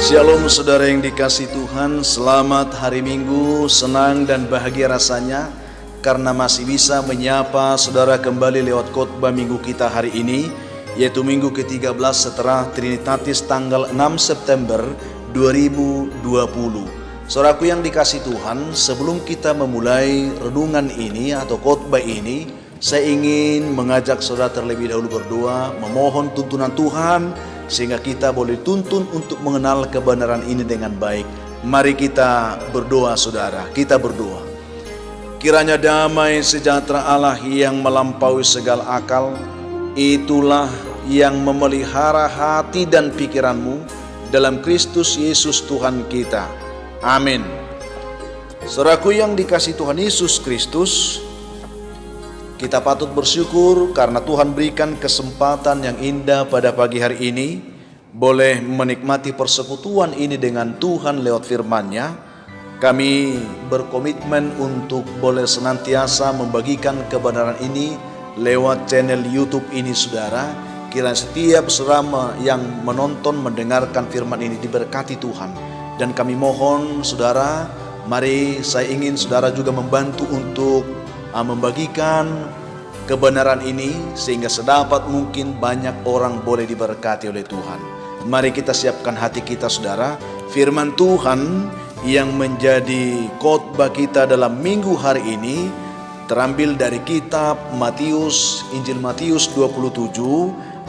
Shalom saudara yang dikasihi Tuhan, selamat hari Minggu, senang dan bahagia rasanya karena masih bisa menyapa saudara kembali lewat khotbah minggu kita hari ini, yaitu minggu ke-13 setelah Trinitatis tanggal 6 September 2020. Saudaraku yang dikasihi Tuhan, sebelum kita memulai renungan ini atau khotbah ini, saya ingin mengajak saudara terlebih dahulu berdoa, memohon tuntunan Tuhan sehingga kita boleh tuntun untuk mengenal kebenaran ini dengan baik. Mari kita berdoa saudara, kita berdoa. Kiranya damai sejahtera Allah yang melampaui segala akal, itulah yang memelihara hati dan pikiranmu dalam Kristus Yesus Tuhan kita. Amin. Saudaraku yang dikasihi Tuhan Yesus Kristus, kita patut bersyukur karena Tuhan berikan kesempatan yang indah pada pagi hari ini, boleh menikmati persekutuan ini dengan Tuhan lewat firman-Nya. Kami berkomitmen untuk boleh senantiasa membagikan kebenaran ini lewat channel YouTube ini saudara. Kiranya setiap saudara yang menonton, mendengarkan firman ini diberkati Tuhan. Dan kami mohon saudara, mari saya ingin saudara juga membantu untuk membagikan kebenaran ini sehingga sedapat mungkin banyak orang boleh diberkati oleh Tuhan. Mari kita siapkan hati kita saudara. Firman Tuhan yang menjadi khotbah kita dalam minggu hari ini terambil dari kitab Matius, Injil Matius 27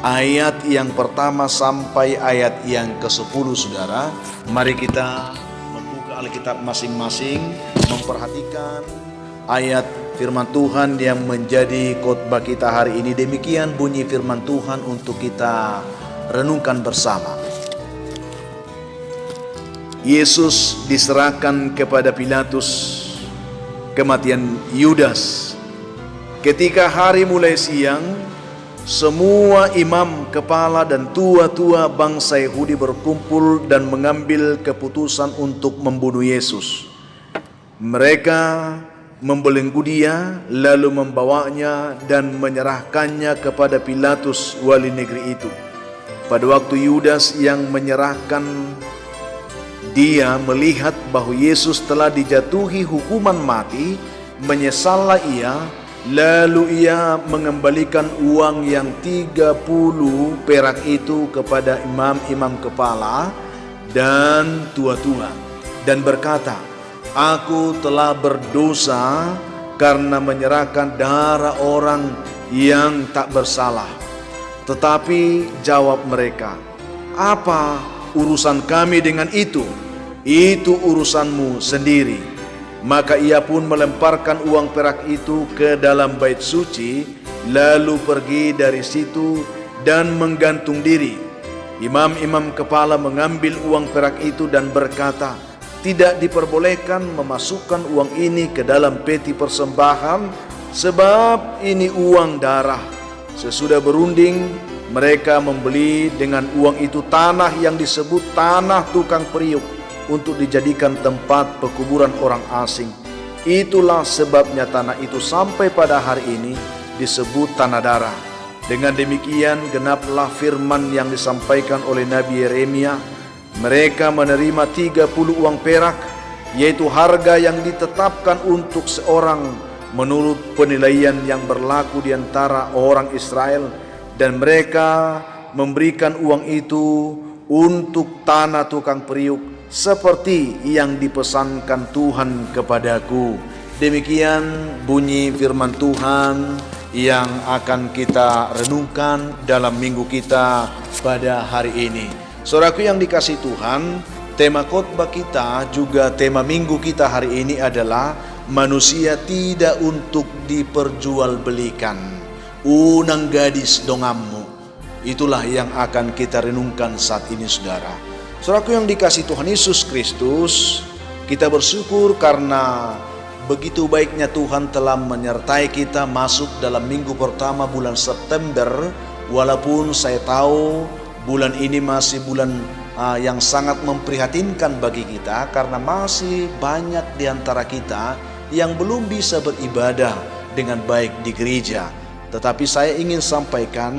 ayat yang pertama sampai ayat yang ke-10 saudara. Mari kita membuka Alkitab masing-masing, memperhatikan ayat firman Tuhan yang menjadi khotbah kita hari ini. Demikian bunyi firman Tuhan untuk kita renungkan bersama. Yesus diserahkan kepada Pilatus, kematian Yudas. Ketika hari mulai siang, semua imam, kepala dan tua-tua bangsa Yahudi berkumpul dan mengambil keputusan untuk membunuh Yesus. Mereka membelenggu dia, lalu membawanya dan menyerahkannya kepada Pilatus, wali negeri itu. Pada waktu Yudas yang menyerahkan dia melihat bahwa Yesus telah dijatuhi hukuman mati, menyesallah ia, lalu ia mengembalikan uang yang 30 perak itu kepada imam-imam kepala dan tua-tua dan berkata, "Aku telah berdosa karena menyerahkan darah orang yang tak bersalah." Tetapi jawab mereka, "Apa urusan kami dengan itu? Itu urusanmu sendiri." Maka ia pun melemparkan uang perak itu ke dalam bait suci, lalu pergi dari situ dan menggantung diri. Imam-imam kepala mengambil uang perak itu dan berkata, "Tidak diperbolehkan memasukkan uang ini ke dalam peti persembahan, sebab ini uang darah." Sesudah berunding, mereka membeli dengan uang itu tanah yang disebut tanah tukang periuk untuk dijadikan tempat pekuburan orang asing. Itulah sebabnya tanah itu sampai pada hari ini disebut tanah darah. Dengan demikian genaplah firman yang disampaikan oleh Nabi Yeremia, "Mereka menerima 30 uang perak, yaitu harga yang ditetapkan untuk seorang menurut penilaian yang berlaku di antara orang Israel, dan mereka memberikan uang itu untuk tanah tukang periuk seperti yang dipesankan Tuhan kepadaku." Demikian bunyi firman Tuhan yang akan kita renungkan dalam minggu kita pada hari ini. Saudaraku yang dikasihi Tuhan, tema khotbah kita juga tema minggu kita hari ini adalah manusia tidak untuk diperjualbelikan. Unang gadis dongammu. Itulah yang akan kita renungkan saat ini saudara. Saudaraku yang dikasihi Tuhan Yesus Kristus, kita bersyukur karena begitu baiknya Tuhan telah menyertai kita masuk dalam minggu pertama bulan September. Walaupun saya tahu bulan ini masih bulan yang sangat memprihatinkan bagi kita, karena masih banyak di antara kita yang belum bisa beribadah dengan baik di gereja. Tetapi saya ingin sampaikan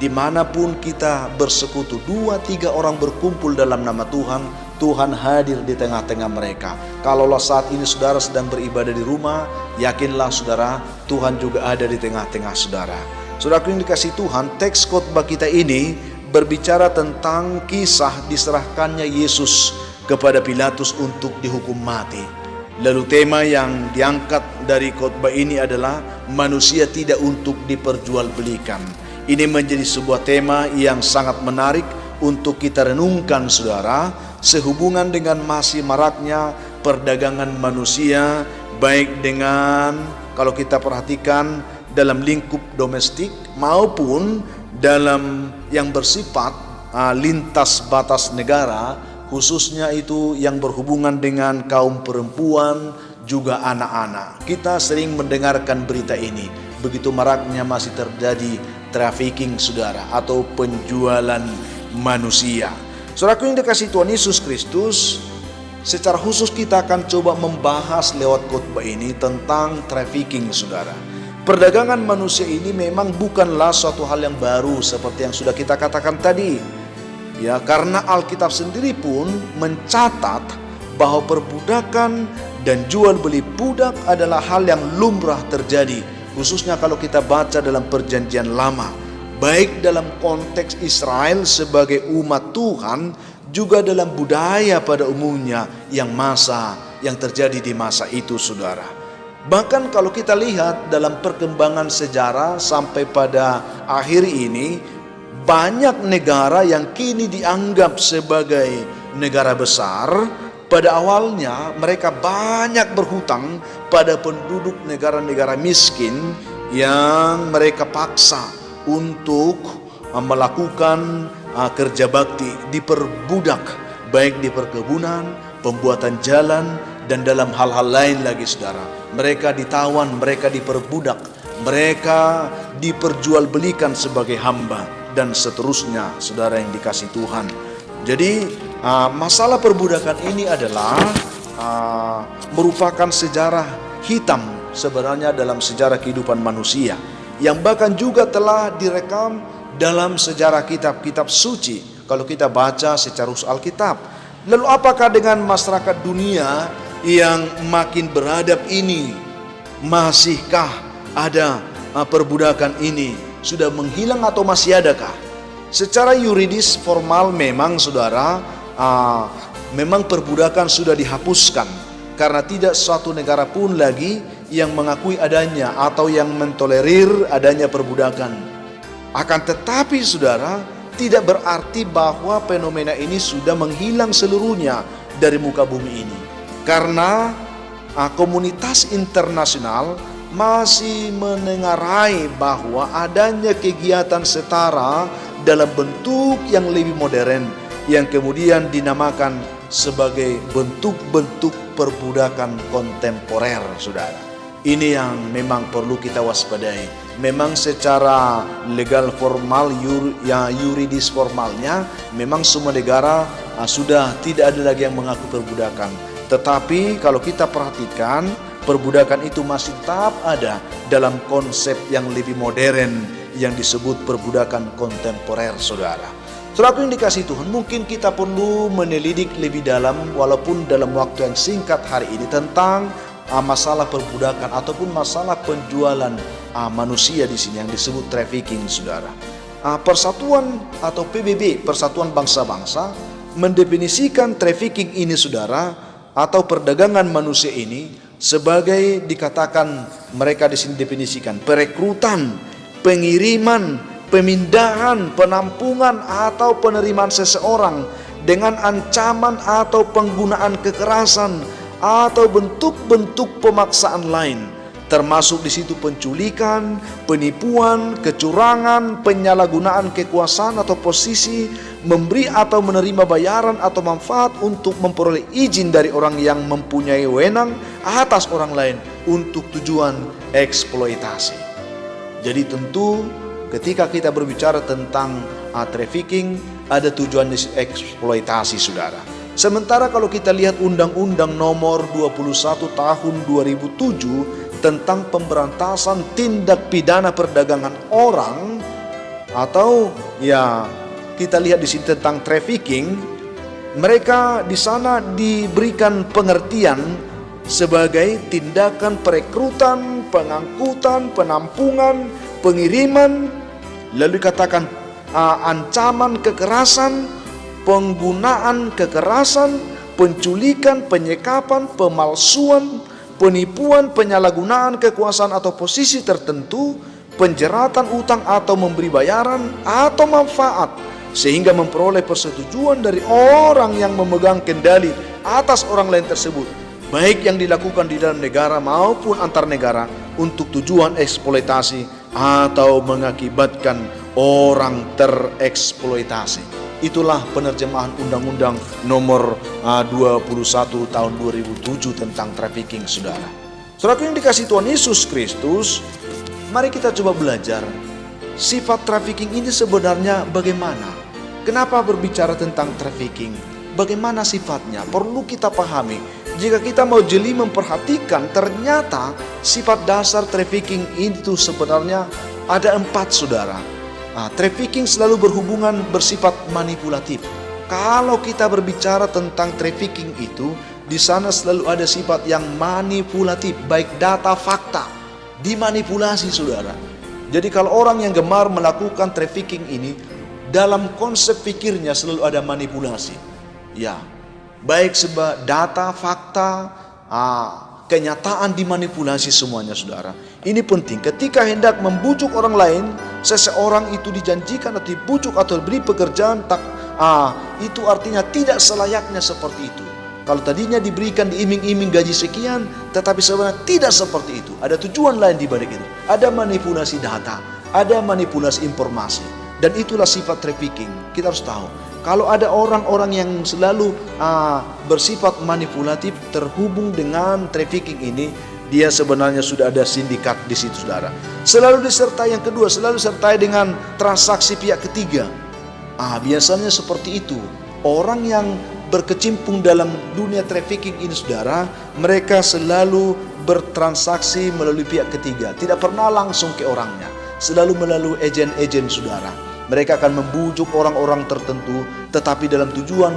dimanapun kita bersekutu, 2-3 orang berkumpul dalam nama Tuhan, Tuhan hadir di tengah-tengah mereka. Kalaulah saat ini saudara sedang beribadah di rumah, yakinlah saudara, Tuhan juga ada di tengah-tengah saudara. Saudaraku yang dikasihi Tuhan, teks khotbah kita ini berbicara tentang kisah diserahkannya Yesus kepada Pilatus untuk dihukum mati. Lalu tema yang diangkat dari khotbah ini adalah manusia tidak untuk diperjualbelikan. Ini menjadi sebuah tema yang sangat menarik untuk kita renungkan saudara, sehubungan dengan masih maraknya perdagangan manusia, baik dengan kalau kita perhatikan dalam lingkup domestik maupun dalam yang bersifat lintas batas negara, khususnya itu yang berhubungan dengan kaum perempuan juga anak-anak. Kita sering mendengarkan berita ini, begitu maraknya masih terjadi trafficking saudara, atau penjualan manusia. Saudaraku yang dikasihi Tuhan Yesus Kristus, secara khusus kita akan coba membahas lewat khotbah ini tentang trafficking saudara. Perdagangan manusia ini memang bukanlah suatu hal yang baru seperti yang sudah kita katakan tadi. Ya, karena Alkitab sendiri pun mencatat bahwa perbudakan dan jual beli budak adalah hal yang lumrah terjadi, khususnya kalau kita baca dalam Perjanjian Lama, baik dalam konteks Israel sebagai umat Tuhan, juga dalam budaya pada umumnya yang terjadi di masa itu saudara. Bahkan kalau kita lihat dalam perkembangan sejarah sampai pada akhir ini, banyak negara yang kini dianggap sebagai negara besar, pada awalnya mereka banyak berhutang pada penduduk negara-negara miskin yang mereka paksa untuk melakukan kerja bakti, diperbudak, baik di perkebunan, pembuatan jalan, dan dalam hal-hal lain lagi saudara. Mereka ditawan, mereka diperbudak, mereka diperjualbelikan sebagai hamba, dan seterusnya saudara yang dikasihi Tuhan. Jadi masalah perbudakan ini adalah merupakan sejarah hitam sebenarnya dalam sejarah kehidupan manusia, yang bahkan juga telah direkam dalam sejarah kitab-kitab suci kalau kita baca secara usul Alkitab. Lalu apakah dengan masyarakat dunia yang makin beradab ini, masihkah ada perbudakan ini? Sudah menghilang atau masih adakah? Secara yuridis formal memang saudara, memang perbudakan sudah dihapuskan, karena tidak suatu negara pun lagi yang mengakui adanya atau yang mentolerir adanya perbudakan. Akan tetapi saudara, tidak berarti bahwa fenomena ini sudah menghilang seluruhnya dari muka bumi ini, karena komunitas internasional masih menengarai bahwa adanya kegiatan setara dalam bentuk yang lebih modern, yang kemudian dinamakan sebagai bentuk-bentuk perbudakan kontemporer saudara. Ini yang memang perlu kita waspadai. Memang secara legal formal, yuridis formalnya, memang semua negara sudah tidak ada lagi yang mengaku perbudakan. Tetapi kalau kita perhatikan, perbudakan itu masih tetap ada dalam konsep yang lebih modern yang disebut perbudakan kontemporer saudara. Saudaraku yang dikasihi Tuhan, mungkin kita perlu menelidik lebih dalam walaupun dalam waktu yang singkat hari ini tentang masalah perbudakan ataupun masalah penjualan manusia di sini yang disebut trafficking saudara. Persatuan atau PBB, Persatuan Bangsa-Bangsa, mendefinisikan trafficking ini saudara, atau perdagangan manusia ini sebagai, dikatakan mereka di sini definisikan, perekrutan, pengiriman, pemindahan, penampungan atau penerimaan seseorang dengan ancaman atau penggunaan kekerasan atau bentuk-bentuk pemaksaan lain, termasuk di situ penculikan, penipuan, kecurangan, penyalahgunaan kekuasaan atau posisi, memberi atau menerima bayaran atau manfaat untuk memperoleh izin dari orang yang mempunyai wewenang atas orang lain untuk tujuan eksploitasi. Jadi tentu ketika kita berbicara tentang trafficking, ada tujuan eksploitasi saudara. Sementara kalau kita lihat Undang-Undang Nomor 21 Tahun 2007 tentang pemberantasan tindak pidana perdagangan orang, Atau ya kita lihat di sini tentang trafficking, mereka di sana diberikan pengertian sebagai tindakan perekrutan, pengangkutan, penampungan, pengiriman, lalu dikatakan ancaman kekerasan, penggunaan kekerasan, penculikan, penyekapan, pemalsuan, penipuan, penyalahgunaan kekuasaan atau posisi tertentu, penjeratan utang atau memberi bayaran atau manfaat sehingga memperoleh persetujuan dari orang yang memegang kendali atas orang lain tersebut, baik yang dilakukan di dalam negara maupun antar negara untuk tujuan eksploitasi atau mengakibatkan orang tereksploitasi. Itulah penerjemahan Undang-Undang nomor 21 tahun 2007 tentang trafficking, saudara. Saudara yang dikasihi Tuhan Yesus Kristus, mari kita coba belajar sifat trafficking ini sebenarnya bagaimana. Kenapa berbicara tentang trafficking? Bagaimana sifatnya? Perlu kita pahami. Jika kita mau jeli memperhatikan, ternyata sifat dasar trafficking itu sebenarnya ada 4, saudara. Trafficking selalu berhubungan bersifat manipulatif. Kalau kita berbicara tentang trafficking itu, di sana selalu ada sifat yang manipulatif, baik data, fakta, dimanipulasi, saudara. Jadi kalau orang yang gemar melakukan trafficking ini, dalam konsep pikirnya selalu ada manipulasi. Ya, baik sebab data, fakta, kenyataan dimanipulasi semuanya, saudara. Ini penting. Ketika hendak membujuk orang lain, seseorang itu dijanjikan atau dibujuk atau diberi pekerjaan, itu artinya tidak selayaknya seperti itu. Kalau tadinya diberikan diiming-iming gaji sekian, tetapi sebenarnya tidak seperti itu. Ada tujuan lain di balik itu. Ada manipulasi data, ada manipulasi informasi. Dan itulah sifat trafficking. Kita harus tahu. Kalau ada orang-orang yang selalu bersifat manipulatif terhubung dengan trafficking ini, dia sebenarnya sudah ada sindikat di situ, saudara. Selalu disertai, yang kedua, selalu disertai dengan transaksi pihak ketiga. Biasanya seperti itu. Orang yang berkecimpung dalam dunia trafficking ini, saudara, mereka selalu bertransaksi melalui pihak ketiga. Tidak pernah langsung ke orangnya. Selalu melalui agen-agen, saudara. Mereka akan membujuk orang-orang tertentu, tetapi dalam tujuan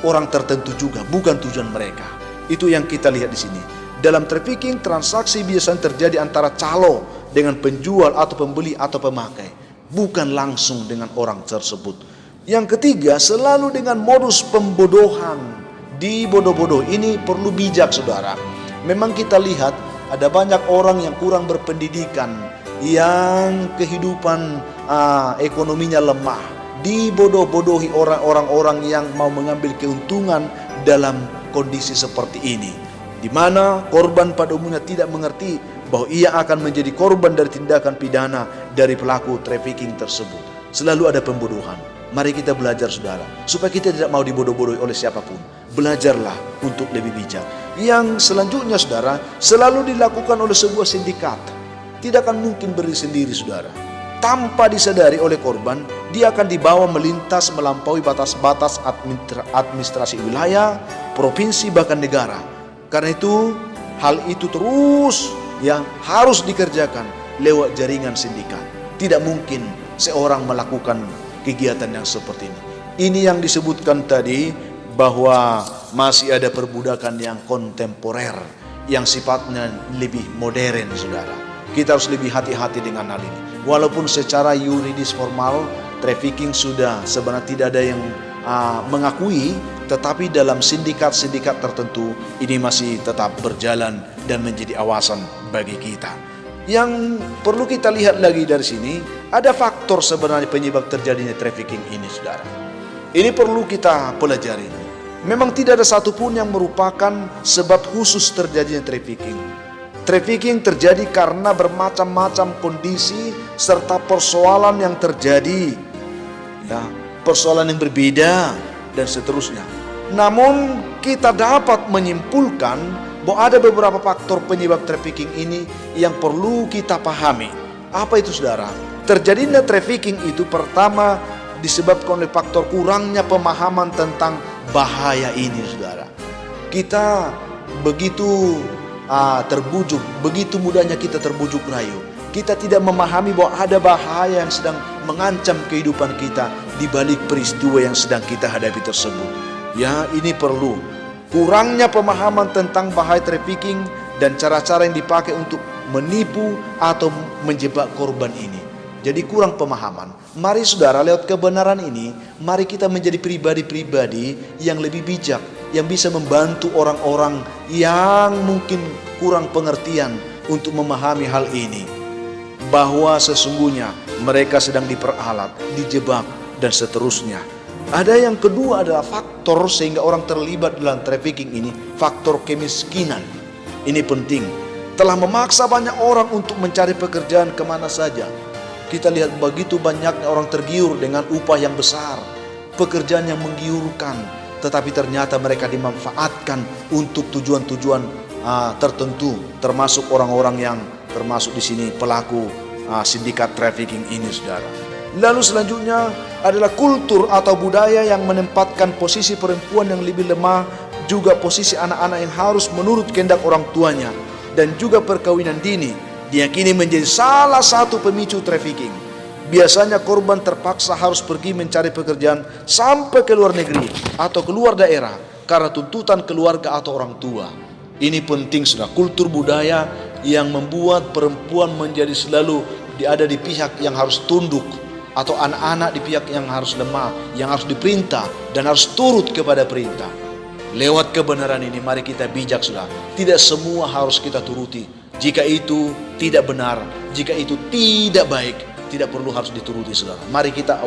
orang tertentu juga, bukan tujuan mereka. Itu yang kita lihat di sini. Dalam trafficking, transaksi biasanya terjadi antara calo dengan penjual atau pembeli atau pemakai, bukan langsung dengan orang tersebut. Yang ketiga, selalu dengan modus pembodohan, dibodoh-bodoh. Ini perlu bijak, saudara. Memang kita lihat ada banyak orang yang kurang berpendidikan, yang kehidupan ekonominya lemah, dibodoh-bodohi orang-orang yang mau mengambil keuntungan dalam kondisi seperti ini, di mana korban pada umumnya tidak mengerti bahwa ia akan menjadi korban dari tindakan pidana dari pelaku trafficking tersebut. Selalu ada pembodohan. Mari kita belajar, saudara, supaya kita tidak mau dibodoh-bodohi oleh siapapun. Belajarlah untuk lebih bijak. Yang selanjutnya, saudara, selalu dilakukan oleh sebuah sindikat. Tidak akan mungkin berdiri sendiri, saudara. Tanpa disadari oleh korban, dia akan dibawa melintas melampaui batas-batas administrasi wilayah, provinsi, bahkan negara. Karena itu, hal itu terus harus dikerjakan lewat jaringan sindikat. Tidak mungkin seorang melakukan kegiatan yang seperti ini. Ini yang disebutkan tadi, bahwa masih ada perbudakan yang kontemporer, yang sifatnya lebih modern, saudara. Kita harus lebih hati-hati dengan hal ini. Walaupun secara yuridis formal trafficking sudah sebenarnya tidak ada yang mengakui, tetapi dalam sindikat-sindikat tertentu ini masih tetap berjalan dan menjadi awasan bagi kita. Yang perlu kita lihat lagi dari sini, ada faktor sebenarnya penyebab terjadinya trafficking ini, saudara. Ini perlu kita pelajari. Memang tidak ada satupun yang merupakan sebab khusus terjadinya trafficking. Trafficking terjadi karena bermacam-macam kondisi serta persoalan yang terjadi, persoalan yang berbeda dan seterusnya. Namun kita dapat menyimpulkan bahwa ada beberapa faktor penyebab trafficking ini yang perlu kita pahami. Apa itu, saudara? Terjadinya trafficking itu pertama disebabkan oleh faktor kurangnya pemahaman tentang bahaya ini, saudara. Kita begitu terbujuk, begitu mudahnya kita terbujuk rayu. Kita tidak memahami bahwa ada bahaya yang sedang mengancam kehidupan kita di balik peristiwa yang sedang kita hadapi tersebut. Ya, ini perlu. Kurangnya pemahaman tentang bahaya trafficking dan cara-cara yang dipakai untuk menipu atau menjebak korban ini. Jadi kurang pemahaman. Mari saudara, lewat kebenaran ini, mari kita menjadi pribadi-pribadi yang lebih bijak, yang bisa membantu orang-orang yang mungkin kurang pengertian untuk memahami hal ini. Bahwa sesungguhnya mereka sedang diperalat, dijebak, dan seterusnya. Ada yang kedua adalah faktor sehingga orang terlibat dalam trafficking ini, faktor kemiskinan. Ini penting. Telah memaksa banyak orang untuk mencari pekerjaan kemana saja. Kita lihat begitu banyaknya orang tergiur dengan upah yang besar, pekerjaan yang menggiurkan, tetapi ternyata mereka dimanfaatkan untuk tujuan-tujuan tertentu, termasuk orang-orang yang termasuk di sini pelaku sindikat trafficking ini, saudara. Lalu selanjutnya adalah kultur atau budaya yang menempatkan posisi perempuan yang lebih lemah, juga posisi anak-anak yang harus menurut kehendak orang tuanya, dan juga perkawinan dini diyakini menjadi salah satu pemicu trafficking. Biasanya korban terpaksa harus pergi mencari pekerjaan sampai ke luar negeri atau keluar daerah karena tuntutan keluarga atau orang tua. Ini penting, sudah, kultur budaya yang membuat perempuan menjadi selalu ada di pihak yang harus tunduk, atau anak-anak di pihak yang harus lemah, yang harus diperintah dan harus turut kepada perintah. Lewat kebenaran ini mari kita bijak, sudah. Tidak semua harus kita turuti. Jika itu tidak benar, jika itu tidak baik, tidak perlu harus dituruti, saudara. Mari kita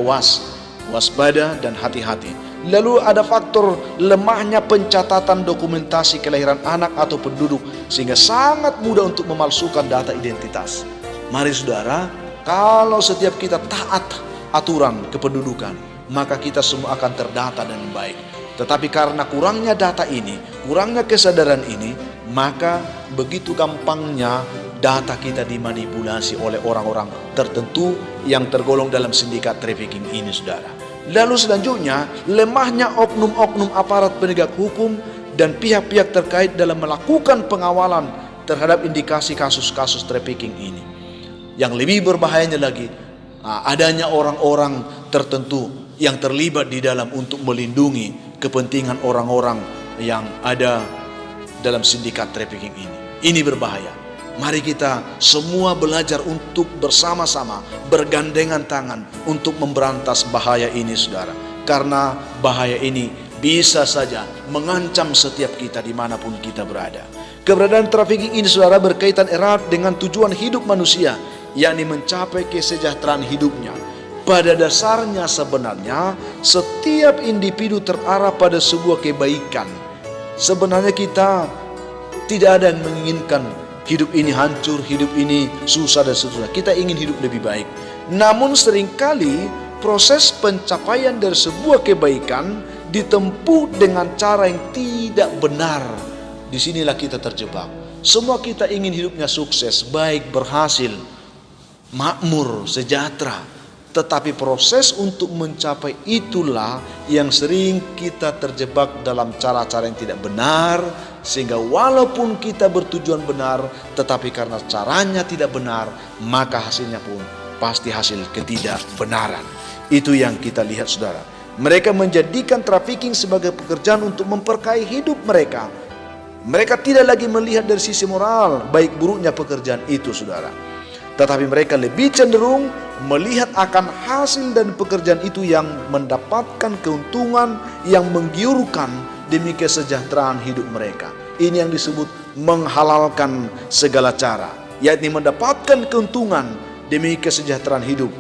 waspada dan hati-hati. Lalu ada faktor lemahnya pencatatan dokumentasi kelahiran anak atau penduduk, sehingga sangat mudah untuk memalsukan data identitas. Mari saudara, kalau setiap kita taat aturan kependudukan, maka kita semua akan terdata dengan baik. Tetapi karena kurangnya data ini, kurangnya kesadaran ini, maka begitu gampangnya data kita dimanipulasi oleh orang-orang tertentu yang tergolong dalam sindikat trafficking ini, saudara. Lalu selanjutnya, lemahnya oknum-oknum aparat penegak hukum dan pihak-pihak terkait dalam melakukan pengawalan terhadap indikasi kasus-kasus trafficking ini. Yang lebih berbahayanya lagi, adanya orang-orang tertentu yang terlibat di dalam untuk melindungi kepentingan orang-orang yang ada dalam sindikat trafficking ini. Ini berbahaya. Mari kita semua belajar untuk bersama-sama bergandengan tangan untuk memberantas bahaya ini, saudara. Karena bahaya ini bisa saja mengancam setiap kita dimanapun kita berada. Keberadaan trafficking ini, saudara, berkaitan erat dengan tujuan hidup manusia, yakni mencapai kesejahteraan hidupnya. Pada dasarnya sebenarnya setiap individu terarah pada sebuah kebaikan. Sebenarnya kita tidak ada yang menginginkan hidup ini hancur, hidup ini susah dan seterusnya. Kita ingin hidup lebih baik. Namun seringkali proses pencapaian dari sebuah kebaikan ditempuh dengan cara yang tidak benar. Disinilah kita terjebak. Semua kita ingin hidupnya sukses, baik, berhasil, makmur, sejahtera. Tetapi proses untuk mencapai itulah yang sering kita terjebak dalam cara-cara yang tidak benar, sehingga walaupun kita bertujuan benar, tetapi karena caranya tidak benar, maka hasilnya pun pasti hasil ketidakbenaran. Itu yang kita lihat, saudara. Mereka menjadikan trafficking sebagai pekerjaan untuk memperkaya hidup mereka. Mereka tidak lagi melihat dari sisi moral baik buruknya pekerjaan itu, saudara. Tetapi mereka lebih cenderung melihat akan hasil dan pekerjaan itu yang mendapatkan keuntungan yang menggiurkan demi kesejahteraan hidup mereka. Ini yang disebut menghalalkan segala cara, yakni mendapatkan keuntungan demi kesejahteraan hidup.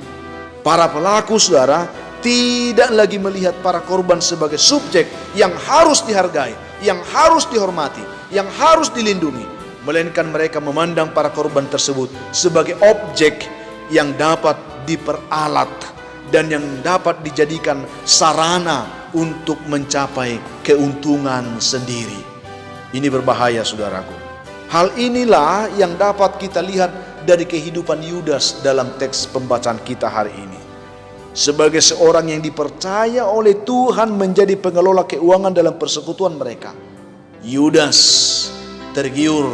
Para pelaku, saudara, tidak lagi melihat para korban sebagai subjek yang harus dihargai, yang harus dihormati, yang harus dilindungi, melainkan mereka memandang para korban tersebut sebagai objek yang dapat diperalat dan yang dapat dijadikan sarana untuk mencapai keuntungan sendiri. Ini berbahaya, saudaraku. Hal inilah yang dapat kita lihat dari kehidupan Yudas dalam teks pembacaan kita hari ini. Sebagai seorang yang dipercaya oleh Tuhan menjadi pengelola keuangan dalam persekutuan mereka, Yudas tergiur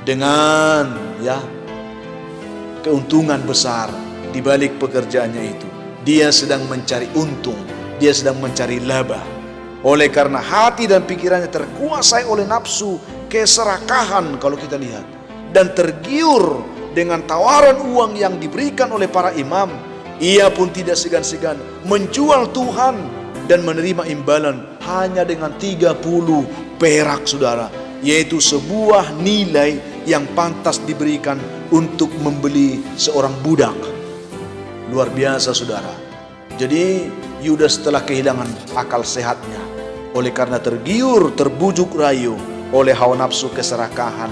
dengan keuntungan besar di balik pekerjaannya itu. Dia sedang mencari untung, dia sedang mencari laba. Oleh karena hati dan pikirannya terkuasai oleh nafsu keserakahan kalau kita lihat, dan tergiur dengan tawaran uang yang diberikan oleh para imam, ia pun tidak segan-segan menjual Tuhan dan menerima imbalan hanya dengan 30 perak, saudara, yaitu sebuah nilai yang pantas diberikan untuk membeli seorang budak. Luar biasa, saudara. Jadi Yudas telah kehilangan akal sehatnya oleh karena tergiur, terbujuk rayu oleh hawa nafsu keserakahan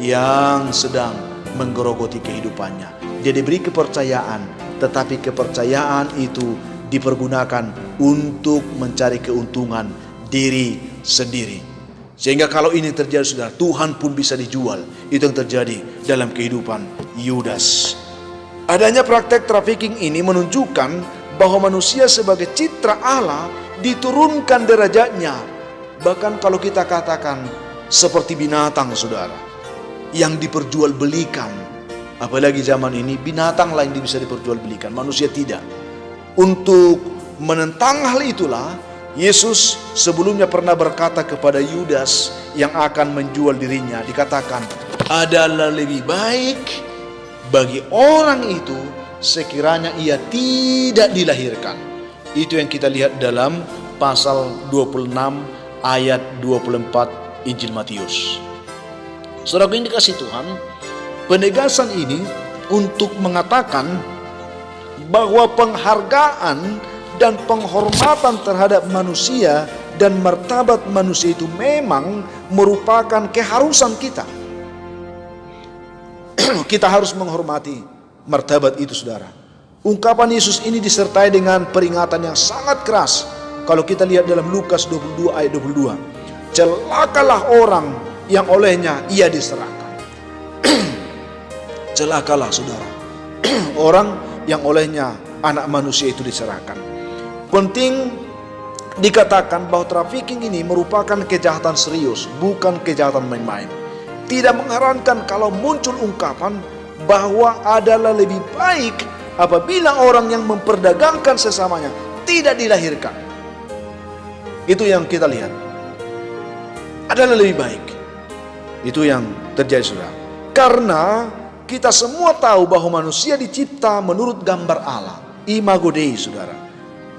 yang sedang menggerogoti kehidupannya. Dia diberi kepercayaan, tetapi kepercayaan itu dipergunakan untuk mencari keuntungan diri sendiri. Sehingga kalau ini terjadi, saudara, Tuhan pun bisa dijual. Itu yang terjadi dalam kehidupan Yudas. Adanya praktek trafficking ini menunjukkan bahwa manusia sebagai citra Allah diturunkan derajatnya. Bahkan kalau kita katakan seperti binatang, saudara, yang diperjualbelikan. Apalagi zaman ini binatang lain bisa diperjualbelikan, manusia tidak. Untuk menentang hal itulah Yesus sebelumnya pernah berkata kepada Yudas yang akan menjual dirinya, dikatakan, adalah lebih baik bagi orang itu sekiranya ia tidak dilahirkan. Itu yang kita lihat dalam pasal 26 ayat 24 Injil Matius. Saudara yang dikasihi Tuhan, penegasan ini untuk mengatakan bahwa penghargaan dan penghormatan terhadap manusia dan martabat manusia itu memang merupakan keharusan kita. Kita harus menghormati martabat itu, saudara. Ungkapan Yesus ini disertai dengan peringatan yang sangat keras. Kalau kita lihat dalam Lukas 22 ayat 22, celakalah orang yang olehnya ia diserahkan. Celakalah, saudara, orang yang olehnya anak manusia itu diserahkan. Penting dikatakan bahwa trafficking ini merupakan kejahatan serius, bukan kejahatan main-main. Tidak mengherankan kalau muncul ungkapan bahwa adalah lebih baik apabila orang yang memperdagangkan sesamanya tidak dilahirkan. Itu yang kita lihat. Adalah lebih baik. Itu yang terjadi, saudara. Karena kita semua tahu bahwa manusia dicipta menurut gambar Allah, imago Dei, saudara.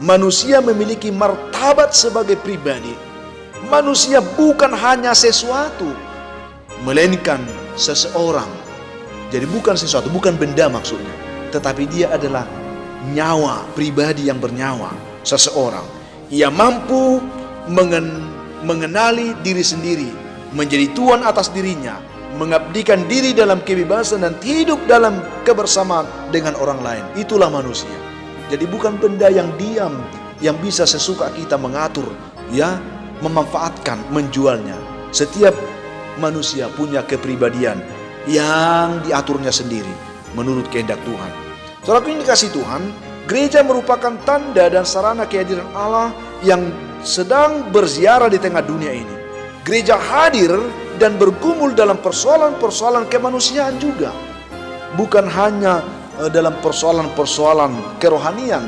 Manusia memiliki martabat sebagai pribadi. Manusia bukan hanya sesuatu, melainkan seseorang. Jadi bukan sesuatu, bukan benda maksudnya, tetapi dia adalah nyawa, pribadi yang bernyawa, seseorang. Ia mampu mengenali diri sendiri, menjadi tuan atas dirinya, mengabdikan diri dalam kebebasan dan hidup dalam kebersamaan dengan orang lain. Itulah manusia. Jadi bukan benda yang diam, yang bisa sesuka kita mengatur, ya, memanfaatkan, menjualnya. Setiap manusia punya kepribadian yang diaturnya sendiri menurut kehendak Tuhan. Saudara yang dikasihi Tuhan, gereja merupakan tanda dan sarana kehadiran Allah yang sedang berziarah di tengah dunia ini. Gereja hadir dan bergumul dalam persoalan-persoalan kemanusiaan juga, bukan hanya dalam persoalan-persoalan kerohanian.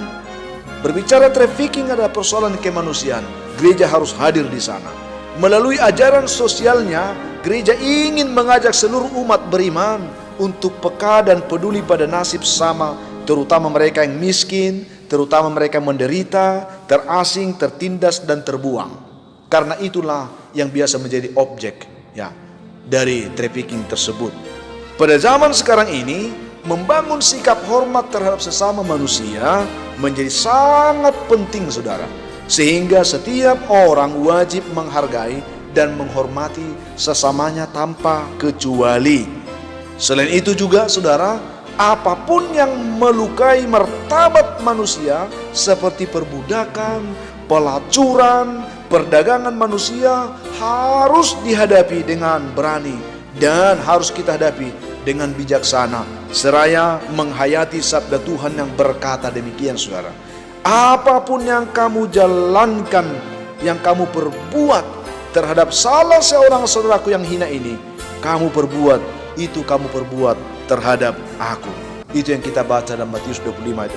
Berbicara trafficking adalah persoalan kemanusiaan. Gereja harus hadir di sana. Melalui ajaran sosialnya, gereja ingin mengajak seluruh umat beriman untuk peka dan peduli pada nasib sama, terutama mereka yang miskin, terutama mereka yang menderita, terasing, tertindas, dan terbuang. Karena itulah yang biasa menjadi objek, ya, dari trafficking tersebut. Pada zaman sekarang ini, membangun sikap hormat terhadap sesama manusia menjadi sangat penting, saudara. Sehingga setiap orang wajib menghargai dan menghormati sesamanya tanpa kecuali. Selain itu juga, saudara, apapun yang melukai martabat manusia seperti perbudakan, pelacuran, perdagangan manusia harus dihadapi dengan berani dan harus kita hadapi dengan bijaksana, seraya menghayati sabda Tuhan yang berkata demikian, saudara. Apapun yang kamu jalankan, yang kamu perbuat terhadap salah seorang saudaraku yang hina ini, kamu perbuat terhadap aku. Itu yang kita baca dalam Matius 25 ayat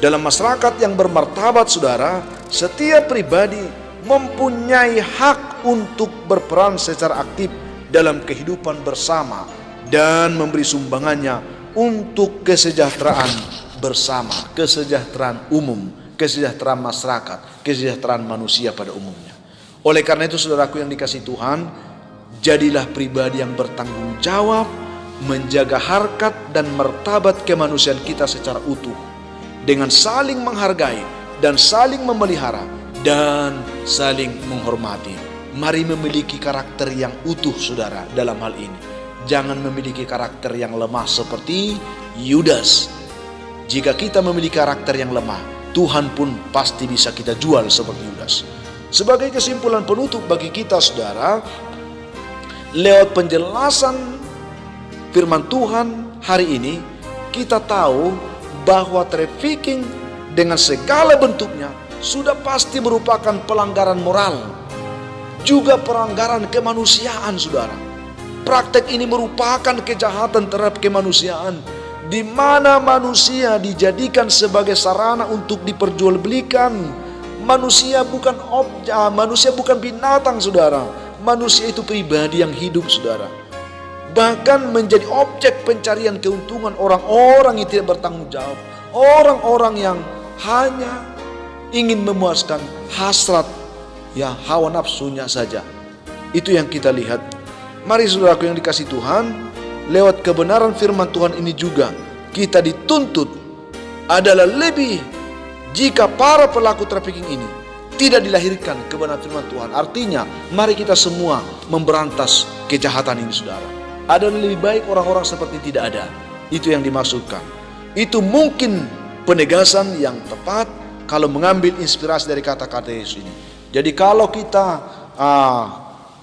40. Dalam masyarakat yang bermartabat, saudara, setiap pribadi mempunyai hak untuk berperan secara aktif dalam kehidupan bersama dan memberi sumbangannya untuk kesejahteraan bersama, kesejahteraan umum, kesejahteraan masyarakat, kesejahteraan manusia pada umumnya. Oleh karena itu, saudaraku yang dikasihi Tuhan, jadilah pribadi yang bertanggung jawab menjaga harkat dan martabat kemanusiaan kita secara utuh, dengan saling menghargai dan saling memelihara dan saling menghormati. Mari memiliki karakter yang utuh, saudara, dalam hal ini. Jangan memiliki karakter yang lemah seperti Yudas. Jika kita memiliki karakter yang lemah, Tuhan pun pasti bisa kita jual seperti Yudas. Sebagai kesimpulan penutup bagi kita, saudara, lewat penjelasan firman Tuhan hari ini, kita tahu bahwa trafficking dengan segala bentuknya sudah pasti merupakan pelanggaran moral, juga pelanggaran kemanusiaan, saudara. Praktek ini merupakan kejahatan terhadap kemanusiaan, di mana manusia dijadikan sebagai sarana untuk diperjualbelikan. Manusia bukan objek, manusia bukan binatang, saudara. Manusia itu pribadi yang hidup, saudara. Bahkan menjadi objek pencarian keuntungan orang-orang yang tidak bertanggung jawab, orang-orang yang hanya ingin memuaskan hasrat, ya, hawa nafsunya saja. Itu yang kita lihat. Mari saudaraku yang dikasihi Tuhan, lewat kebenaran firman Tuhan ini juga kita dituntut adalah lebih, jika para pelaku trafficking ini tidak dilahirkan kebenaran firman Tuhan. Artinya mari kita semua memberantas kejahatan ini, saudara. Ada lebih baik orang-orang seperti tidak ada. Itu yang dimaksudkan. Itu mungkin penegasan yang tepat kalau mengambil inspirasi dari kata-kata Yesus ini. Jadi kalau kita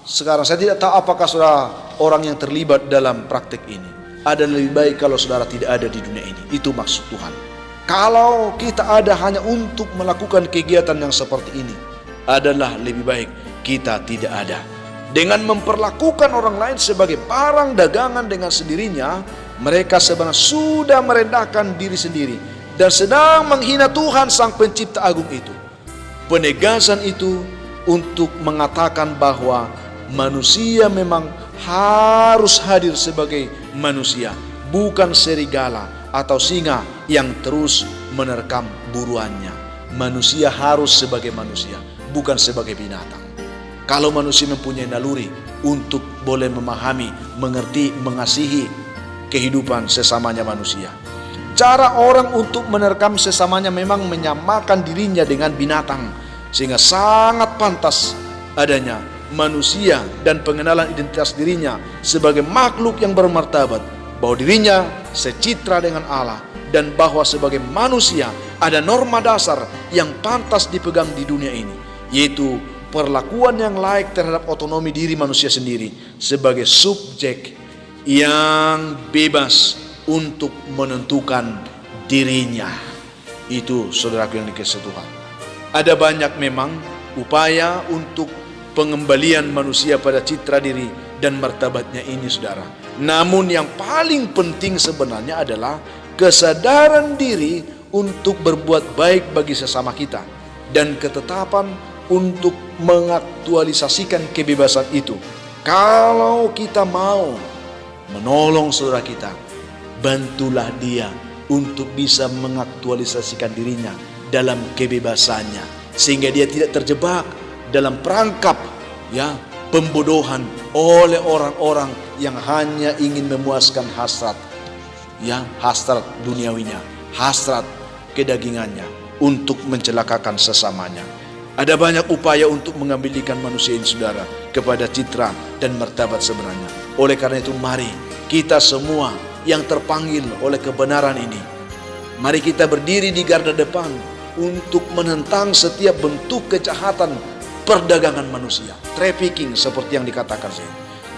sekarang, saya tidak tahu apakah saudara orang yang terlibat dalam praktek ini. Ada lebih baik kalau saudara tidak ada di dunia ini. Itu maksud Tuhan. Kalau kita ada hanya untuk melakukan kegiatan yang seperti ini, adalah lebih baik kita tidak ada. Dengan memperlakukan orang lain sebagai barang dagangan dengan sendirinya, mereka sebenarnya sudah merendahkan diri sendiri dan sedang menghina Tuhan Sang Pencipta Agung itu. Penegasan itu untuk mengatakan bahwa manusia memang harus hadir sebagai manusia, bukan serigala atau singa yang terus menerkam buruannya. Manusia harus sebagai manusia, bukan sebagai binatang. Kalau manusia mempunyai naluri untuk boleh memahami, mengerti, mengasihi kehidupan sesamanya manusia. Cara orang untuk menerkam sesamanya memang menyamakan dirinya dengan binatang, sehingga sangat pantas adanya manusia dan pengenalan identitas dirinya sebagai makhluk yang bermartabat, bahwa dirinya secitra dengan Allah, dan bahwa sebagai manusia ada norma dasar yang pantas dipegang di dunia ini, yaitu perlakuan yang layak terhadap otonomi diri manusia sendiri sebagai subjek yang bebas untuk menentukan dirinya. Itu saudaraku yang dikasihi Tuhan. Ada banyak memang upaya untuk pengembalian manusia pada citra diri dan martabatnya ini, saudara. Namun yang paling penting sebenarnya adalah kesadaran diri untuk berbuat baik bagi sesama kita dan ketetapan untuk mengaktualisasikan kebebasan itu. Kalau kita mau menolong saudara kita, bantulah dia untuk bisa mengaktualisasikan dirinya dalam kebebasannya, sehingga dia tidak terjebak dalam perangkap, ya, pembodohan oleh orang-orang yang hanya ingin memuaskan hasrat, ya, hasrat duniawinya, hasrat kedagingannya untuk mencelakakan sesamanya. Ada banyak upaya untuk mengambilkan manusia ini, saudara, kepada citra dan martabat sebenarnya. Oleh karena itu, mari kita semua yang terpanggil oleh kebenaran ini, mari kita berdiri di garda depan untuk menentang setiap bentuk kejahatan perdagangan manusia, trafficking seperti yang dikatakan saya.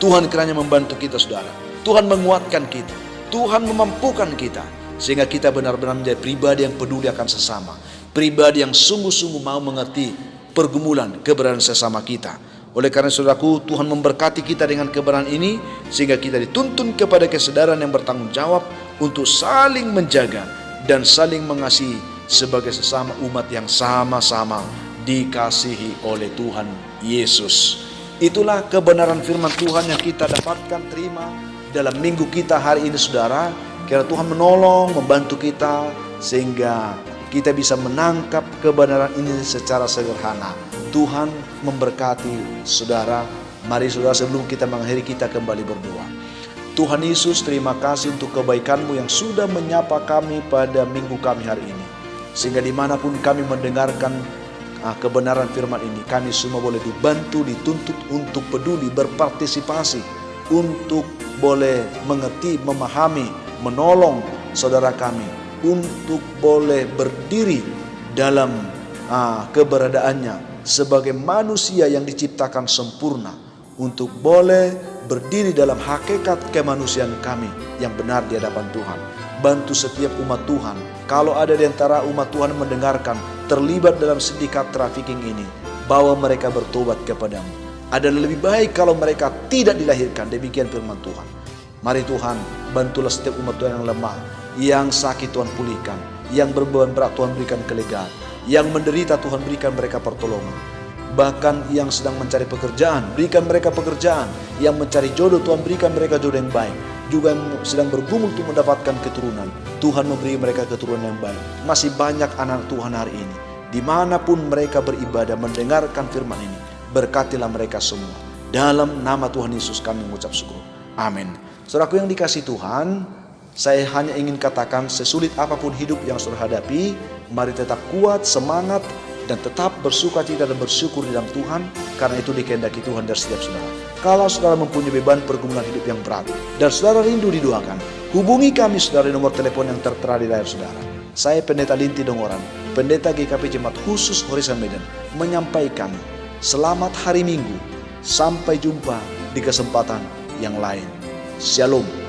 Tuhan kiranya membantu kita, saudara. Tuhan menguatkan kita, Tuhan memampukan kita, sehingga kita benar-benar menjadi pribadi yang peduli akan sesama, pribadi yang sungguh-sungguh mau mengerti pergumulan keberadaan sesama kita. Oleh karena saudaraku, Tuhan memberkati kita dengan kebenaran ini, sehingga kita dituntun kepada kesadaran yang bertanggung jawab untuk saling menjaga dan saling mengasihi sebagai sesama umat yang sama-sama dikasihi oleh Tuhan Yesus. Itulah kebenaran firman Tuhan yang kita dapatkan terima dalam minggu kita hari ini, saudara. Kiranya Tuhan menolong, membantu kita sehingga kita bisa menangkap kebenaran ini secara sederhana. Tuhan memberkati saudara. Mari saudara, sebelum kita mengakhiri, kita kembali berdoa. Tuhan Yesus, terima kasih untuk kebaikan-Mu yang sudah menyapa kami pada minggu kami hari ini. Sehingga dimanapun kami mendengarkan kebenaran firman ini, kami semua boleh dibantu, dituntut untuk peduli, berpartisipasi, untuk boleh mengerti, memahami, menolong saudara kami, untuk boleh berdiri dalam keberadaannya sebagai manusia yang diciptakan sempurna, untuk boleh berdiri dalam hakikat kemanusiaan kami yang benar di hadapan Tuhan. Bantu setiap umat Tuhan, kalau ada di antara umat Tuhan yang mendengarkan terlibat dalam sindikat trafficking ini, bawa mereka bertobat kepadamu. Adalah lebih baik kalau mereka tidak dilahirkan. Demikian firman Tuhan. Mari Tuhan, bantulah setiap umat Tuhan yang lemah, yang sakit Tuhan pulihkan, yang berbeban berat Tuhan berikan kelegaan, yang menderita Tuhan berikan mereka pertolongan. Bahkan yang sedang mencari pekerjaan, berikan mereka pekerjaan. Yang mencari jodoh, Tuhan berikan mereka jodoh yang baik. Juga yang sedang bergumul untuk mendapatkan keturunan, Tuhan memberi mereka keturunan yang baik. Masih banyak anak Tuhan hari ini, dimanapun mereka beribadah, mendengarkan firman ini, berkatilah mereka semua. Dalam nama Tuhan Yesus kami mengucap syukur. Amin. Saudaraku yang dikasihi Tuhan, saya hanya ingin katakan, sesulit apapun hidup yang saudara hadapi, mari tetap kuat, semangat, dan tetap bersuka cita dan bersyukur di dalam Tuhan, karena itu dikehendaki Tuhan dari setiap saudara. Kalau saudara mempunyai beban pergumulan hidup yang berat dan saudara rindu didoakan, hubungi kami saudara di nomor telepon yang tertera di layar saudara. Saya Pendeta Linti Dongoran, Pendeta GKP Jemaat Khusus Horizon Medan, menyampaikan selamat hari Minggu. Sampai jumpa di kesempatan yang lain. Shalom.